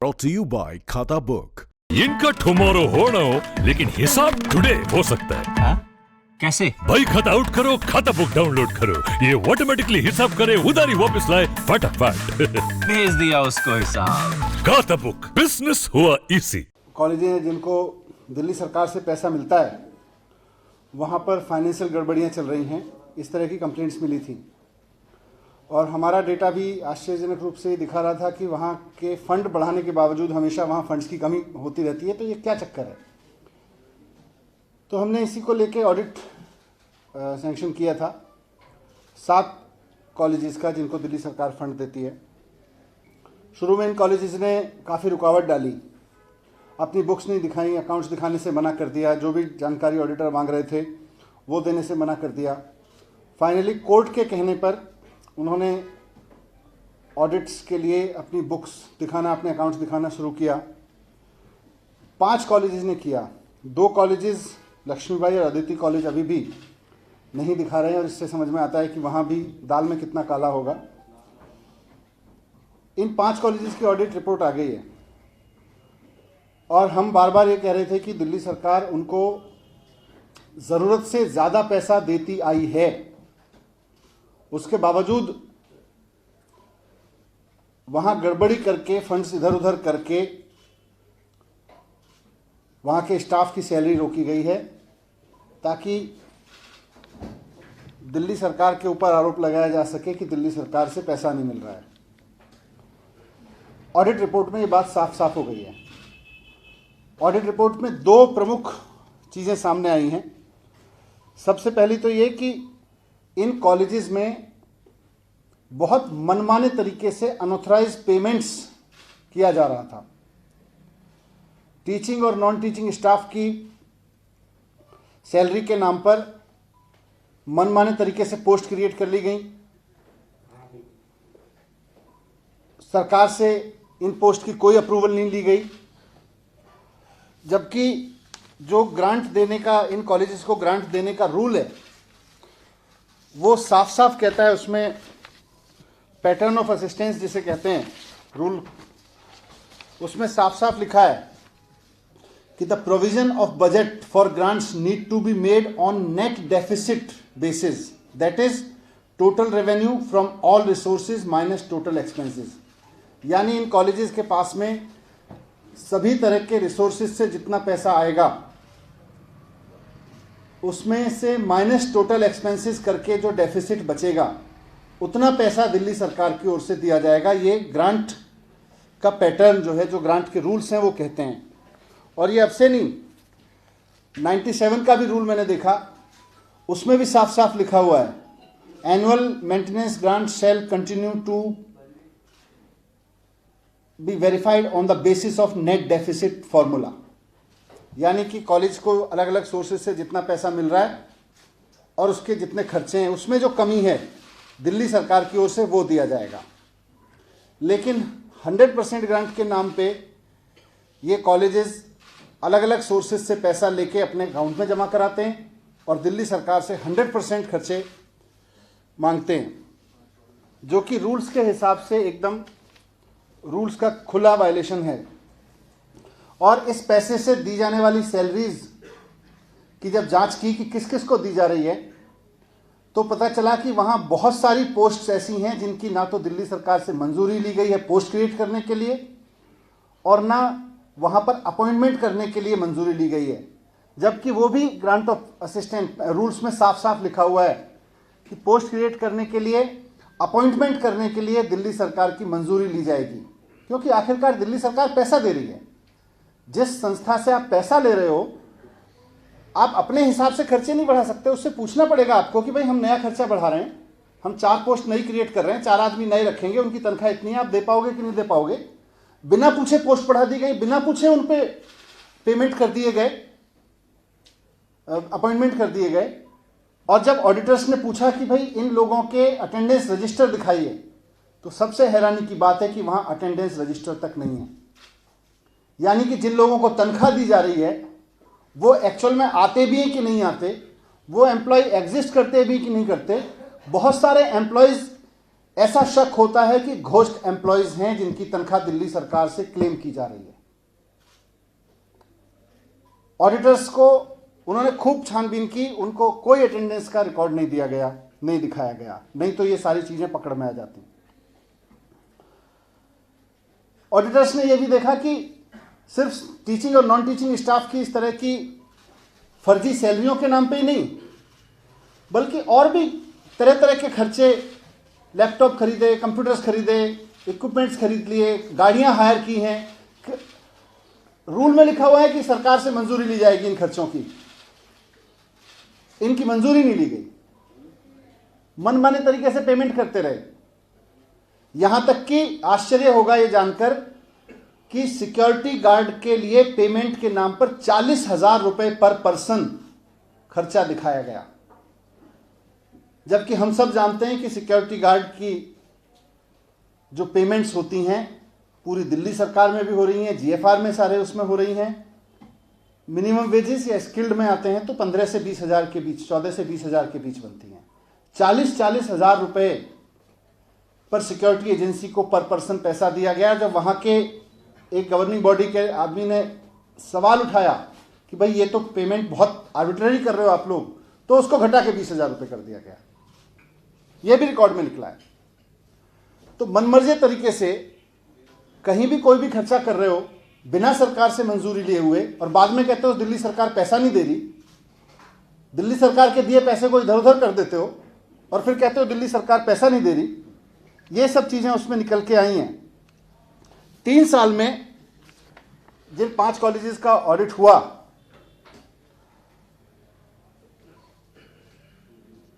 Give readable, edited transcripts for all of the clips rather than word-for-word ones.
Brought to you by खाता book. इनका tomorrow होना हो लेकिन हिसाब टुडे हो सकता है। हा? कैसे? भाई खाता आउट करो, खाता बुक डाउनलोड करो, ये ऑटोमेटिकली हिसाब करे, उधारी वापस लाए फटाफट। भेज दिया उसको हिसाब। खाता बुक, बिजनेस हुआ इजी। कॉलेजें जिनको दिल्ली सरकार से पैसा मिलता है वहाँ पर फाइनेंशियल गड़बड़ियाँ चल रही हैं, इस तरह की कंप्लेंट्स मिली थी और हमारा डेटा भी आश्चर्यजनक रूप से दिखा रहा था कि वहाँ के फंड बढ़ाने के बावजूद हमेशा वहाँ फंड्स की कमी होती रहती है। तो ये क्या चक्कर है? तो हमने इसी को लेके ऑडिट सैंक्शन किया था 7 कॉलेजेस का जिनको दिल्ली सरकार फंड देती है। शुरू में इन कॉलेजेस ने काफ़ी रुकावट डाली, अपनी बुक्स नहीं दिखाई, अकाउंट्स दिखाने से मना कर दिया, जो भी जानकारी ऑडिटर मांग रहे थे वो देने से मना कर दिया। फाइनली कोर्ट के कहने पर उन्होंने ऑडिट्स के लिए अपनी बुक्स दिखाना, अपने अकाउंट्स दिखाना शुरू किया। 5 कॉलेजेस ने किया, 2 कॉलेजेस लक्ष्मीबाई और अदिति कॉलेज अभी भी नहीं दिखा रहे हैं और इससे समझ में आता है कि वहाँ भी दाल में कितना काला होगा। इन 5 कॉलेजेस की ऑडिट रिपोर्ट आ गई है और हम बार बार ये कह रहे थे कि दिल्ली सरकार उनको ज़रूरत से ज़्यादा पैसा देती आई है, उसके बावजूद वहां गड़बड़ी करके, फंड्स इधर उधर करके वहां के स्टाफ की सैलरी रोकी गई है ताकि दिल्ली सरकार के ऊपर आरोप लगाया जा सके कि दिल्ली सरकार से पैसा नहीं मिल रहा है। ऑडिट रिपोर्ट में ये बात साफ साफ हो गई है। ऑडिट रिपोर्ट में 2 प्रमुख चीज़ें सामने आई हैं। सबसे पहली तो ये कि इन कॉलेजेस में बहुत मनमाने तरीके से अनऑथराइज पेमेंट्स किया जा रहा था। टीचिंग और नॉन टीचिंग स्टाफ की सैलरी के नाम पर मनमाने तरीके से पोस्ट क्रिएट कर ली गई। सरकार से इन पोस्ट की कोई अप्रूवल नहीं ली गई, जबकि जो ग्रांट देने का, इन कॉलेजेस को ग्रांट देने का रूल है वो साफ साफ कहता है, उसमें पैटर्न ऑफ असिस्टेंस जिसे कहते हैं रूल, उसमें साफ साफ लिखा है कि the provision of budget for grants need to be made on net deficit basis, that is total revenue from all resources minus total expenses. यानी इन कॉलेजेस के पास में सभी तरह के रिसोर्सेज से जितना पैसा आएगा उसमें से माइनस टोटल एक्सपेंसेस करके जो डेफिसिट बचेगा उतना पैसा दिल्ली सरकार की ओर से दिया जाएगा। ये ग्रांट का पैटर्न जो है, जो ग्रांट के रूल्स हैं वो कहते हैं। और ये अब से नहीं, 97 का भी रूल मैंने देखा, उसमें भी साफ साफ लिखा हुआ है, annual maintenance grant shall continue to be verified on the basis of net deficit formula. यानी कि कॉलेज को अलग अलग सोर्सेज से जितना पैसा मिल रहा है और उसके जितने खर्चे हैं उसमें जो कमी है दिल्ली सरकार की ओर से वो दिया जाएगा। लेकिन 100% ग्रांट के नाम पे ये कॉलेजेस अलग अलग सोर्सेज से पैसा लेके अपने अकाउंट में जमा कराते हैं और दिल्ली सरकार से 100% खर्चे मांगते हैं, जो कि रूल्स के हिसाब से एकदम रूल्स का खुला वायलेशन है। और इस पैसे से दी जाने वाली सैलरीज की जब जांच की कि किस किस को दी जा रही है तो पता चला कि वहाँ बहुत सारी पोस्ट्स ऐसी हैं जिनकी ना तो दिल्ली सरकार से मंजूरी ली गई है पोस्ट क्रिएट करने के लिए और ना वहाँ पर अपॉइंटमेंट करने के लिए मंजूरी ली गई है, जबकि वो भी ग्रांट ऑफ असिस्टेंट रूल्स में साफ साफ लिखा हुआ है कि पोस्ट क्रिएट करने के लिए, अपॉइंटमेंट करने के लिए दिल्ली सरकार की मंजूरी ली जाएगी। क्योंकि आखिरकार दिल्ली सरकार पैसा दे रही है, जिस संस्था से आप पैसा ले रहे हो आप अपने हिसाब से खर्चे नहीं बढ़ा सकते, उससे पूछना पड़ेगा आपको कि भाई हम नया खर्चा बढ़ा रहे हैं, हम 4 पोस्ट नई क्रिएट कर रहे हैं, 4 आदमी नए रखेंगे, उनकी तनख्वाह इतनी है, आप दे पाओगे कि नहीं दे पाओगे। बिना पूछे पोस्ट बढ़ा दी गई, बिना पूछे उन पे पेमेंट कर दिए गए, अपॉइंटमेंट कर दिए गए। और जब ऑडिटर्स ने पूछा कि भाई इन लोगों के अटेंडेंस रजिस्टर दिखाइए, तो सबसे हैरानी की बात है कि वहाँ अटेंडेंस रजिस्टर तक नहीं है। यानी कि जिन लोगों को तनख्वाह दी जा रही है वो एक्चुअल में आते भी हैं कि नहीं आते, वो एम्प्लॉय एग्जिस्ट करते भी कि नहीं करते। बहुत सारे एम्प्लॉयज़ ऐसा शक होता है कि घोस्ट एम्प्लॉयज हैं जिनकी तनख्वाह दिल्ली सरकार से क्लेम की जा रही है। ऑडिटर्स को उन्होंने खूब छानबीन की, उनको कोई अटेंडेंस का रिकॉर्ड नहीं दिया गया, नहीं दिखाया गया, नहीं तो ये सारी चीजें पकड़ में आ जाती। ऑडिटर्स ने यह भी देखा कि सिर्फ टीचिंग और नॉन टीचिंग स्टाफ की इस तरह की फर्जी सैलरियों के नाम पे ही नहीं, बल्कि और भी तरह तरह के खर्चे, लैपटॉप खरीदे, कंप्यूटर्स खरीदे, इक्विपमेंट्स खरीद लिए, गाड़ियां हायर की हैं। रूल में लिखा हुआ है कि सरकार से मंजूरी ली जाएगी इन खर्चों की, इनकी मंजूरी नहीं ली गई, मनमाने तरीके से पेमेंट करते रहे। यहां तक कि आश्चर्य होगा यह जानकर कि सिक्योरिटी गार्ड के लिए पेमेंट के नाम पर 40,000 रुपए पर पर्सन खर्चा दिखाया गया, जबकि हम सब जानते हैं कि सिक्योरिटी गार्ड की जो पेमेंट्स होती हैं पूरी दिल्ली सरकार में भी हो रही हैं, जीएफआर में सारे उसमें हो रही हैं। मिनिमम वेजेस या स्किल्ड में आते हैं तो 15 से 20 हजार के बीच, 14 से 20 हजार के बीच बनती हैं। 40 हजार रुपए पर सिक्योरिटी एजेंसी को पर पर्सन पैसा दिया गया। जब वहां के एक गवर्निंग बॉडी के आदमी ने सवाल उठाया कि भाई ये तो पेमेंट बहुत आर्बिट्ररी कर रहे हो आप लोग, तो उसको घटा के 20,000 रुपए कर दिया गया। यह भी रिकॉर्ड में निकला है। तो मनमर्जी तरीके से कहीं भी कोई भी खर्चा कर रहे हो बिना सरकार से मंजूरी लिए हुए, और बाद में कहते हो दिल्ली सरकार पैसा नहीं दे रही, दिल्ली सरकार के दिए पैसे को इधर उधर कर देते हो और फिर कहते हो दिल्ली सरकार पैसा नहीं दे रही। ये सब चीजें उसमें निकल के आई हैं। 3 साल में जिन 5 कॉलेजेस का ऑडिट हुआ,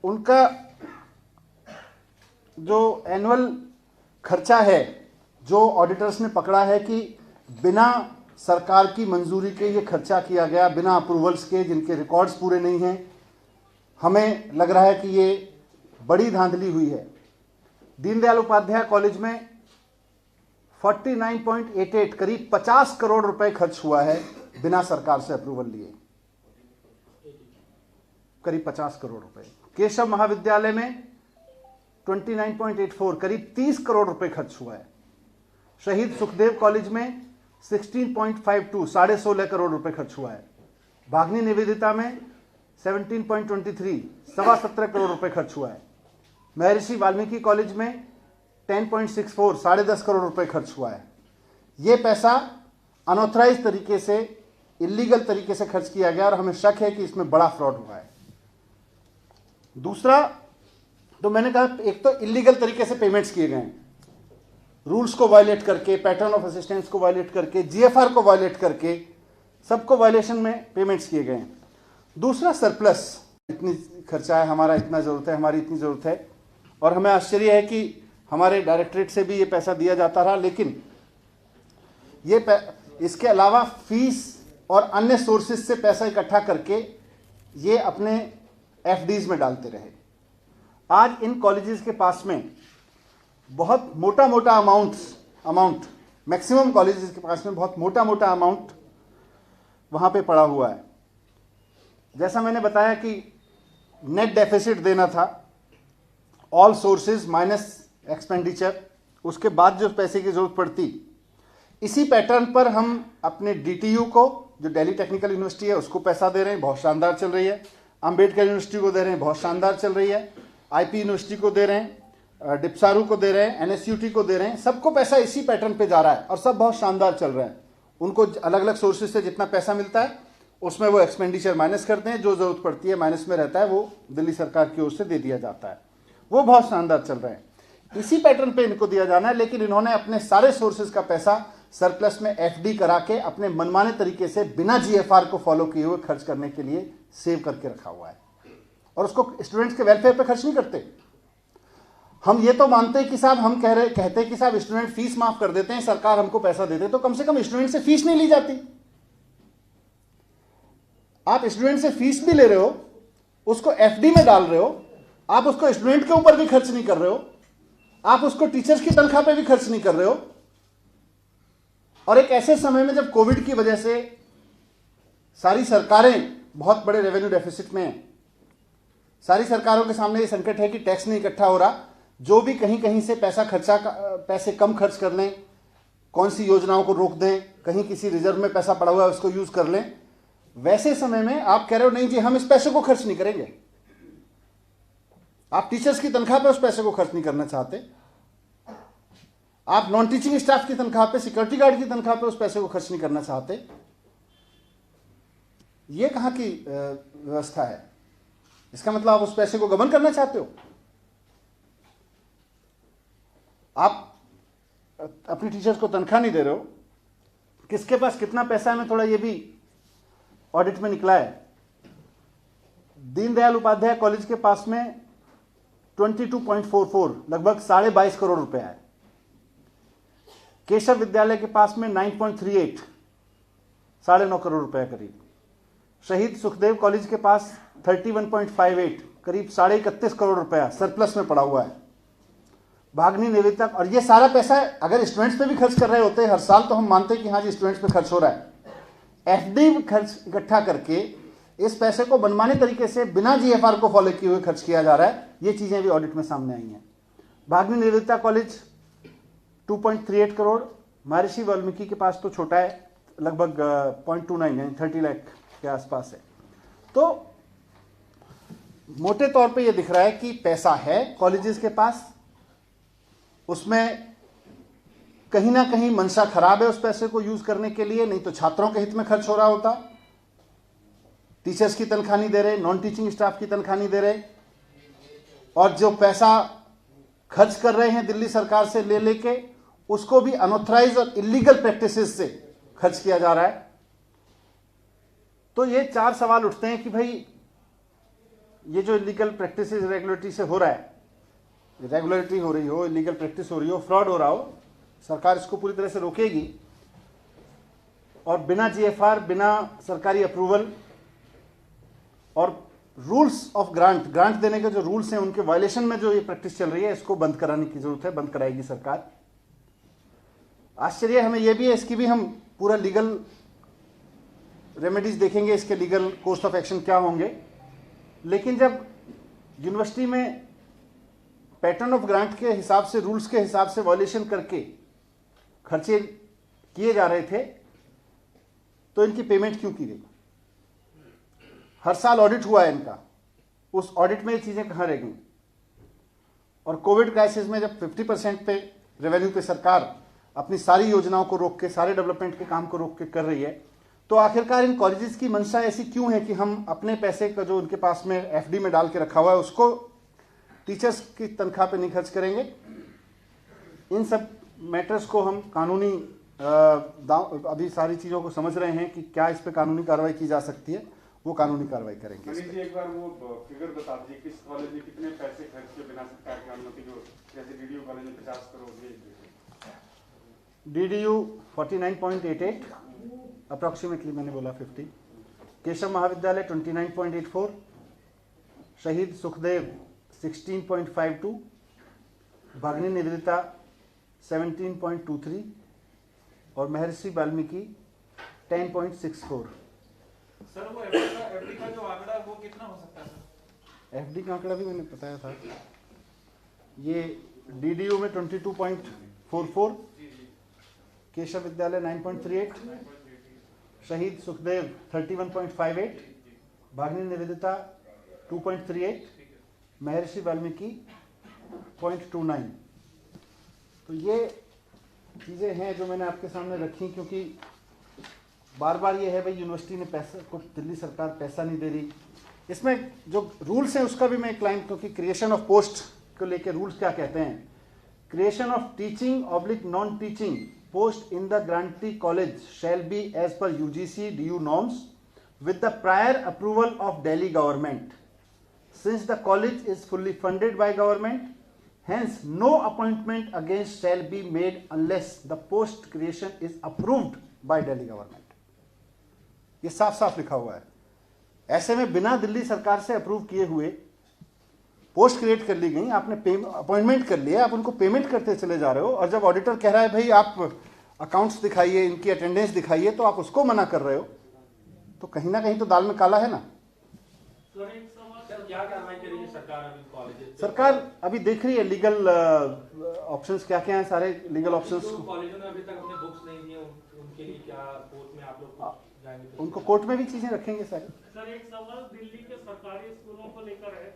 उनका जो एनुअल खर्चा है, जो ऑडिटर्स ने पकड़ा है कि बिना सरकार की मंजूरी के ये खर्चा किया गया, बिना अप्रूवल्स के, जिनके रिकॉर्ड्स पूरे नहीं हैं, हमें लग रहा है कि ये बड़ी धांधली हुई है। दीनदयाल उपाध्याय कॉलेज में 49.88 करीब 50 करोड़ रुपए खर्च हुआ है बिना सरकार से अप्रूवल लिए, करीब 50 करोड़ रुपए। केशव महाविद्यालय में 29.84 करीब 30 करोड़ रुपए खर्च हुआ है। शहीद सुखदेव कॉलेज में 16.52 16.5 करोड़ रुपए खर्च हुआ है। भागनी निवेदिता में 17.23 17.5 करोड़ रुपए खर्च हुआ है। महर्षि वाल्मीकि कॉलेज में 10.64 10.5 करोड़ रुपए खर्च हुआ है। यह पैसा अनऑथराइज तरीके से, इलीगल तरीके से खर्च किया गया और हमें शक है कि इसमें बड़ा फ्रॉड हुआ है। दूसरा, तो मैंने कहा, एक तो इलीगल तरीके से पेमेंट्स किए गए, रूल्स को वायलेट करके, पैटर्न ऑफ असिस्टेंस को वायलेट करके, जीएफआर को वायलेट करके, सबको वायलेशन में पेमेंट्स किए गए। दूसरा, सरप्लस, इतनी खर्चा है, हमारा इतना जरूरत है, हमारी इतनी जरूरत है, और हमें आश्चर्य है कि हमारे डायरेक्टरेट से भी ये पैसा दिया जाता रहा, लेकिन ये इसके अलावा फीस और अन्य सोर्सेज से पैसा इकट्ठा करके ये अपने एफडीज में डालते रहे। आज इन कॉलेजेस के पास में बहुत मोटा मोटा अमाउंट मैक्सिमम कॉलेजेस के पास में बहुत मोटा मोटा अमाउंट वहां पे पड़ा हुआ है। जैसा मैंने बताया कि नेट डेफिसिट देना था, ऑल सोर्सेज माइनस एक्सपेंडिचर, उसके बाद जो पैसे की जरूरत पड़ती, इसी पैटर्न पर हम अपने डीटीयू को, जो दिल्ली टेक्निकल यूनिवर्सिटी है, उसको पैसा दे रहे हैं, बहुत शानदार चल रही है। अंबेडकर यूनिवर्सिटी को दे रहे हैं, बहुत शानदार चल रही है। आईपी यूनिवर्सिटी को दे रहे हैं, डिप्सारू को दे रहे हैं, एनएसयूटी को दे रहे हैं, सबको पैसा इसी पैटर्न पे जा रहा है और सब बहुत शानदार चल रहा है। उनको अलग अलग सोर्सेज से जितना पैसा मिलता है उसमें वो एक्सपेंडिचर माइनस करते हैं, जो जरूरत पड़ती है माइनस में रहता है वो दिल्ली सरकार की ओर से दे दिया जाता है। वो बहुत शानदार चल रहे हैं, इसी पैटर्न पे इनको दिया जाना है। लेकिन इन्होंने अपने सारे सोर्सेज का पैसा सरप्लस में एफडी करा के अपने मनमाने तरीके से बिना जीएफआर को फॉलो किए हुए खर्च करने के लिए सेव करके रखा हुआ है, और उसको स्टूडेंट्स के वेलफेयर पे खर्च नहीं करते। हम ये तो मानते हैं कि साहब, हम कहते हैं कि साहब स्टूडेंट फीस माफ कर देते हैं, सरकार हमको पैसा देते, तो कम से कम स्टूडेंट से फीस नहीं ली जाती। आप स्टूडेंट से फीस भी ले रहे हो, उसको एफडी में डाल रहे हो, आप उसको स्टूडेंट के ऊपर भी खर्च नहीं कर रहे हो, आप उसको टीचर्स की तनख्वाह पे भी खर्च नहीं कर रहे हो। और एक ऐसे समय में जब कोविड की वजह से सारी सरकारें बहुत बड़े रेवेन्यू डेफिसिट में हैं, सारी सरकारों के सामने ये संकट है कि टैक्स नहीं इकट्ठा हो रहा, जो भी कहीं कहीं से पैसे कम खर्च कर लें, कौन सी योजनाओं को रोक दें, कहीं किसी रिजर्व में पैसा पड़ा हुआ है उसको यूज कर लें, वैसे समय में आप कह रहे हो नहीं जी हम इस पैसे को खर्च नहीं करेंगे। आप टीचर्स की तनख्वाह पे उस पैसे को खर्च नहीं करना चाहते, आप नॉन टीचिंग स्टाफ की तनख्वाह पे, सिक्योरिटी गार्ड की तनख्वाह पे उस पैसे को खर्च नहीं करना चाहते। ये कहां की व्यवस्था है? इसका मतलब आप उस पैसे को गबन करना चाहते हो। आप अपनी टीचर्स को तनख्वाह नहीं दे रहे हो, किसके पास कितना पैसा है मैं थोड़ा ये भी ऑडिट में निकला है। दीनदयाल उपाध्याय कॉलेज के पास में 22.44 लगभग 22.5 करोड़ रुपए है। केशव विद्यालय के पास में 9.38 9.5 करोड़ रुपए करीब। शहीद सुखदेव कॉलेज के पास 31.58 करीब 31.5 करोड़ रुपया सरप्लस में पड़ा हुआ है। भागनी निवेदिता, और ये सारा पैसा अगर स्टूडेंट्स पे भी खर्च कर रहे होते हर साल तो हम मानते कि हाँ जी स्टूडेंट्स पे खर्च हो रहा है। एफडी खर्च इकट्ठा करके इस पैसे को मनमाने तरीके से बिना जीएफआर को फॉलो किए हुए खर्च किया जा रहा है। ये चीजें भी ऑडिट में सामने आई हैं। भागनी निवेदिता कॉलेज 2.38 करोड़, महर्षि वाल्मीकि के पास तो छोटा है, लगभग 0.29 यानी 30 लाख के आसपास है। तो मोटे तौर पे ये दिख रहा है कि पैसा है कॉलेजेस के पास, उसमें कहीं ना कहीं मंशा खराब है उस पैसे को यूज करने के लिए, नहीं तो छात्रों के हित में खर्च हो रहा होता। टीचर्स की तनख्वाह नहीं दे रहे, नॉन टीचिंग स्टाफ की तनख्वाह नहीं दे रहे, और जो पैसा खर्च कर रहे हैं दिल्ली सरकार से ले लेके उसको भी अनऑथराइज और इलीगल प्रैक्टिसेस से खर्च किया जा रहा है। तो ये 4 सवाल उठते हैं कि भाई ये जो इलीगल प्रैक्टिसेस रेगुलेटरी से हो रहा है, रेगुलरिटी हो रही हो, इलीगल प्रैक्टिस हो रही हो, फ्रॉड हो रहा हो, सरकार इसको पूरी तरह से रोकेगी और बिना जीएफआर, बिना सरकारी अप्रूवल और रूल्स ऑफ ग्रांट देने के जो रूल्स हैं उनके वायलेशन में जो ये प्रैक्टिस चल रही है इसको बंद कराने की जरूरत है, बंद कराएगी सरकार। आश्चर्य हमें यह भी है, इसकी भी हम पूरा लीगल रेमेडीज देखेंगे, इसके लीगल कोर्स ऑफ एक्शन क्या होंगे। लेकिन जब यूनिवर्सिटी में पैटर्न ऑफ ग्रांट के हिसाब से, रूल्स के हिसाब से वायलेशन करके खर्चे किए जा रहे थे तो इनकी पेमेंट क्यों की गई? हर साल ऑडिट हुआ है इनका, उस ऑडिट में ये चीजें कहां रह गई? और कोविड क्राइसिस में जब 50% पे रेवेन्यू पे सरकार अपनी सारी योजनाओं को रोक के, सारे डेवलपमेंट के काम को रोक के कर रही है, तो आखिरकार इन कॉलेजेस की मंशा ऐसी क्यों है कि हम अपने पैसे का जो उनके पास में एफडी में डाल के रखा हुआ है उसको टीचर्स की तनख्वाह पे नहीं खर्च करेंगे? इन सब मैटर्स को हम कानूनी अभी सारी चीज़ों को समझ रहे हैं कि क्या इस पे कानूनी कार्रवाई की जा सकती है, वो कानूनी कार्रवाई करेंगे। जी एक बार वो फिगर बता दीजिए किस कॉलेज में कितने पैसे खर्च किए बिना सरकार की अनुमति के, जैसे डीडीयू कॉलेज में 50 करोड़, डीडीयू 49.88 अप्रॉक्सीमेटली, मैंने बोला 50। केशव महाविद्यालय 29.84, शहीद सुखदेव 16.52, भागनी निवेदिता 17.23 और महर्षि वाल्मीकि 10.64। सर वो एफडी का जो आंकड़ा वो कितना हो सकता है सर? एफडी का आंकड़ा भी मैंने बताया था, ये डीडीयू में 22.44, केशव विद्यालय 9.38, शहीद सुखदेव 31.58, भागनी निवेदिता 2.38, महर्षि वाल्मीकि 0.29। तो ये चीज़ें हैं जो मैंने आपके सामने रखी, क्योंकि बार बार ये है भाई यूनिवर्सिटी ने पैसा, कुछ दिल्ली सरकार पैसा नहीं दे रही। इसमें जो रूल्स हैं उसका भी मैं एक लाइन, क्योंकि क्रिएशन ऑफ पोस्ट को लेके रूल्स क्या कहते हैं, creation of teaching oblique non teaching post in the grantee college shall be as per UGC DU norms with the prior approval of Delhi government. Since the college is fully funded by government, hence no appointment against shall be made unless the post creation is approved by Delhi government. ये साफ साफ लिखा हुआ है। ऐसे में बिना दिल्ली सरकार से अप्रूव किए हुए पोस्ट क्रिएट कर ली गई, आपने अपॉइंटमेंट कर लिया, आप उनको पेमेंट करते चले जा रहे हो, और जब ऑडिटर कह रहा है भाई आप अकाउंट्स दिखाइए, इनकी अटेंडेंस दिखाइए, तो आप उसको मना कर रहे हो, तो कहीं ना कहीं तो दाल में काला है ना। सर एक सवाल क्या कार्रवाई करेगी सरकार अभी कॉलेज? सरकार अभी देख रही है लीगल ऑप्शंस क्या क्या हैं, सारे लीगल ऑप्शंस जो कॉलेजों ने अभी तक अपने बुक्स नहीं दिए उनके लिए क्या कोर्ट में आप लोग जाएंगे? उनको कोर्ट में भी चीजें रखेंगे सारी। सर एक सवाल दिल्ली के सरकारी स्कूलों को लेकर है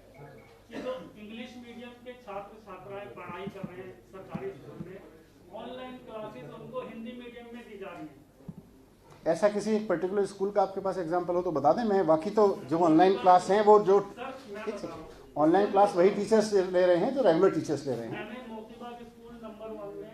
कि जो इंग्लिश मीडियम के छात्र छात्राएं पढ़ाई कर रहे हैं सरकारी स्कूल में, ऑनलाइन क्लासेस उनको हिंदी मीडियम में दी जा रही है। ऐसा किसी एक पर्टिकुलर स्कूल का आपके पास एग्जांपल हो तो बता दें। मैं बाकी तो जो ऑनलाइन क्लास हैं वो जो ऑनलाइन क्लास वही टीचर्स ले रहे हैं जो रेगुलर टीचर्स ले रहे हैं। मैंने मोतीबाग स्कूल नंबर 1 में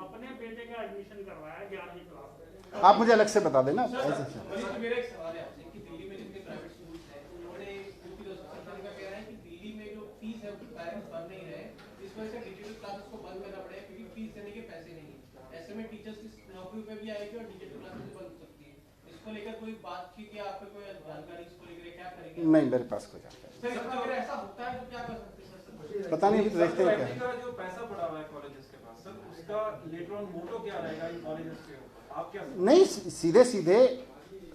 अपने बेटे का एडमिशन करवाया 11वीं क्लास में। आप मुझे अलग से बता देना। मेरा एक सवाल है आपसे कि दिल्ली में जितने प्राइवेट स्कूल हैं उन्होंने यूपी सरकार का कहना है कि दिल्ली में जो फीस है उसकी पेरेंट्स भर नहीं रहे, इस वजह से डिजिटल क्लासेस को बंद करना पड़ेगा क्योंकि फीस देने के पैसे नहीं है। ऐसे में टीचर्स की नौकरी पे भी आएगी और डिजिटल क्लासेस बंद हो सकती है। इसको लेकर कोई बातचीत या आपको कोई जानकारी इसको लेकर क्या करेंगे? नहीं, मेरे पास कोई जानकारी सर अगर ऐसा होता है तो क्या कर सकते हैं सर? पता नहीं, अभी तो देखते हैं क्या का जो पैसा पड़ा हुआ है कॉलेजेस के पास, सर उसका लेटर ऑन मोटो क्या रहेगा इन कॉलेजेस के? आप क्या नहीं, सीधे सीधे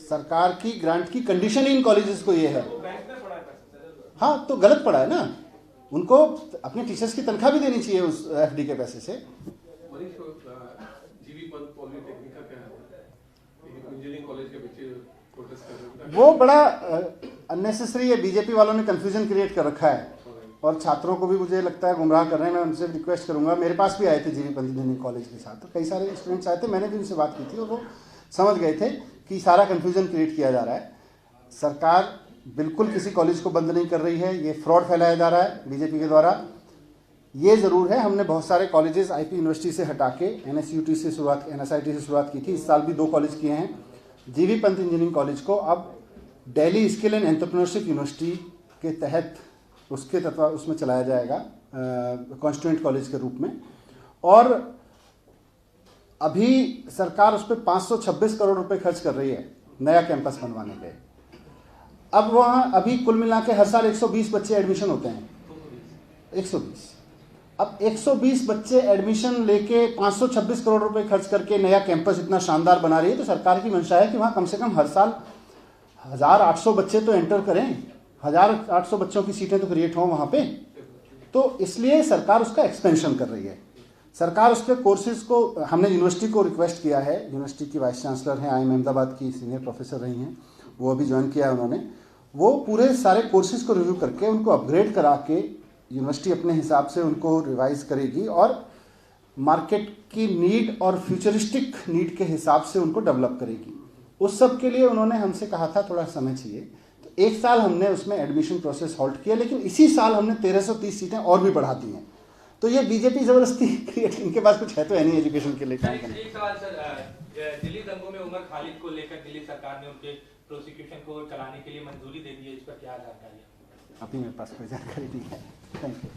सरकार की ग्रांट की कंडीशन ही इन कॉलेजेस को ये है। बैंक में पड़ा है पैसा? हाँ, तो गलत पड़ा है ना। उनको अपने टीचर्स की तनख्वाह भी देनी चाहिए उस एफडी के पैसे से। जीवी पंत पॉलिटेक्निक का क्या है? इंजीनियरिंग कॉलेज के बच्चे प्रोटेस्ट कर रहे हैं। वो बड़ा अननेसेसरी है। बीजेपी वालों ने कंफ्यूजन क्रिएट कर रखा है और छात्रों को भी मुझे लगता है गुमराह कर रहे हैं। मैं उनसे रिक्वेस्ट करूंगा, मेरे पास भी आए थे जीवी पंत इंजीनियरिंग कॉलेज के छात्र, कई सारे स्टूडेंट्स आए थे, मैंने भी उनसे बात की थी और वो समझ गए थे कि सारा कंफ्यूजन क्रिएट किया जा रहा है। सरकार बिल्कुल किसी कॉलेज को बंद नहीं कर रही है, ये फ्रॉड फैलाया जा रहा है बीजेपी के द्वारा। ये ज़रूर है, हमने बहुत सारे कॉलेजेस आईपी यूनिवर्सिटी से हटा के एनएसयूटी से शुरुआत, एनएसआईटी से शुरुआत की थी। इस साल भी 2 कॉलेज किए हैं। जीवी पंत इंजीनियरिंग कॉलेज को अब Delhi skill and entrepreneurship university के तहत उसके तत्व उसमें चलाया जाएगा कॉन्स्टिट्यूएंट कॉलेज के रूप में। और अभी सरकार उस पर 526 करोड़ रुपए खर्च कर रही है नया कैंपस बनवाने पे। अब वहाँ अभी कुल मिला के हर साल 120 बच्चे एडमिशन होते हैं, 120। अब 120 बच्चे एडमिशन लेके 526 करोड़ रुपए खर्च करके नया कैंपस इतना शानदार बना रही है, तो सरकार की मंशा है कि वहाँ कम से कम हर साल 1800 बच्चे तो एंटर करें, 1800 बच्चों की सीटें तो क्रिएट हों वहाँ पे। तो इसलिए सरकार उसका एक्सपेंशन कर रही है। सरकार उसके कोर्सेज को, हमने यूनिवर्सिटी को रिक्वेस्ट किया है, यूनिवर्सिटी की वाइस चांसलर हैं, IIM अहमदाबाद की सीनियर प्रोफेसर रही हैं, वो अभी ज्वाइन किया है उन्होंने। वो पूरे सारे कोर्सेज को रिव्यू करके उनको अपग्रेड करा के यूनिवर्सिटी अपने हिसाब से उनको रिवाइज करेगी और मार्केट की नीड और फ्यूचरिस्टिक नीड के हिसाब से उनको डेवलप करेगी। उस सब के लिए उन्होंने हमसे कहा था थोड़ा समय चाहिए, तो 1 साल हमने उसमें एडमिशन प्रोसेस हॉल्ट किया, लेकिन इसी साल हमने 1330 सीटें और भी बढ़ा दी हैं। तो ये बीजेपी जबरदस्ती क्रिएट, इनके पास कुछ है तो है नहीं एजुकेशन के लिए काम करने। एक सवाल सर, दिल्ली दंगों में उमर खालिद को लेकर दिल्ली सरकार ने उनके प्रोसिक्यूशन को चलाने के लिए मंजूरी दे दी है, इस पर क्या जानकारी है? अभी मेरे पास कोई जानकारी नहीं है। Thank you.